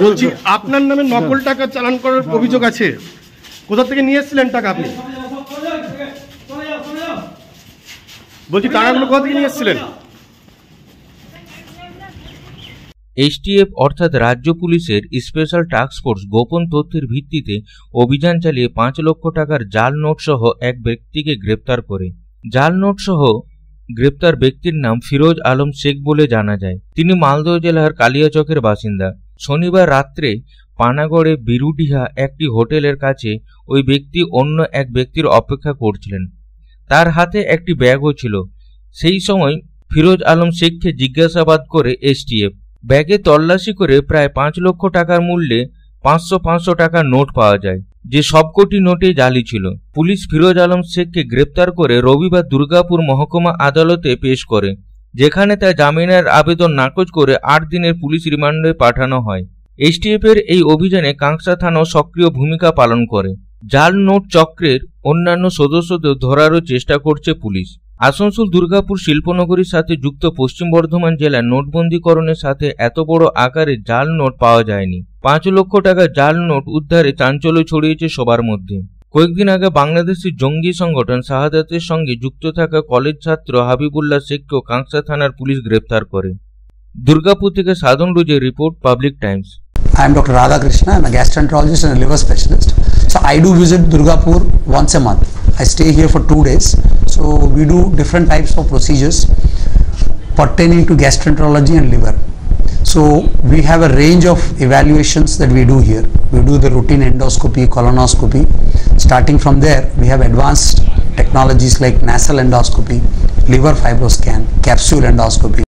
বলছি আপনার নামে নকল টাকা চালান করার অভিযোগ আছে, কোথা থেকে নিয়ে এসেছিলেন টাকা আপনি? বলছি টাকাগুলো কোথা থেকে নিয়ে এসেছিলেন? এসটিএফ অর্থাৎ রাজ্য পুলিশের স্পেশাল টাস্ক ফোর্স গোপন তথ্যের ভিত্তিতে অভিযান চালিয়ে 5 লক্ষ টাকার জাল নোট সহ এক ব্যক্তিকে গ্রেপ্তার করে। জাল নোট সহ গ্রেপ্তার ব্যক্তির নাম ফিরোজ আলম শেখ বলে জানা যায়। তিনি মালদহ জেলার কালিয়াচকের বাসিন্দা। শনিবার রাত্রে পানাগড়ে বিরুডিহা একটি হোটেলের কাছে ওই ব্যক্তি অন্য এক ব্যক্তির অপেক্ষা করছিলেন। তার হাতে একটি ব্যাগও ছিল। সেই সময় ফিরোজ আলম শেখকে জিজ্ঞাসাবাদ করে এসটিএফ। ব্যাগে তল্লাশি করে প্রায় 5 লক্ষ টাকার মূল্যে 500 টাকার নোট পাওয়া যায়, যে সবকটি নোটে জালি ছিল। পুলিশ ফিরোজ আলম শেখকে গ্রেপ্তার করে রবিবার দুর্গাপুর মহকুমা আদালতে পেশ করে, যেখানে তার জামিনের আবেদন নাকচ করে 8 দিনের পুলিশ রিমান্ডে পাঠানো হয়। এসটিএফের এই অভিযানে কাংসা থানাও সক্রিয় ভূমিকা পালন করে। জাল নোট চক্রের অন্যান্য সদস্যদের ধরারও চেষ্টা করছে পুলিশ। আসানসোল দুর্গাপুর শিল্পনগরীর সাথে যুক্ত পশ্চিম বর্ধমান জেলার নোটবন্দিকরণের সাথে এত বড় আকারে জাল নোট পাওয়া যায়নি। 5 লক্ষ টাকার জাল নোট উদ্ধারে চাঞ্চল্য ছড়িয়েছে সবার মধ্যে। কয়েকদিন আগে বাংলাদেশের জঙ্গি সংগঠন শাহাদাতের সঙ্গে যুক্ত থাকা কলেজ ছাত্র হাবিবুল্লাহ শেখকেও কাংসা থানার পুলিশ গ্রেপ্তার করে। দুর্গাপুর থেকে সাধন রুজের report, Public Times. I am Dr. Radhakrishna. I am a gastroenterologist and a liver specialist. So I do visit Durgapur once a month. I stay here for 2 days. So we do different types of procedures pertaining to gastroenterology and liver. So we have a range of evaluations that we do here. We do the routine endoscopy, colonoscopy. Starting from there, we have advanced technologies like nasal endoscopy, liver fibroscan, capsule endoscopy.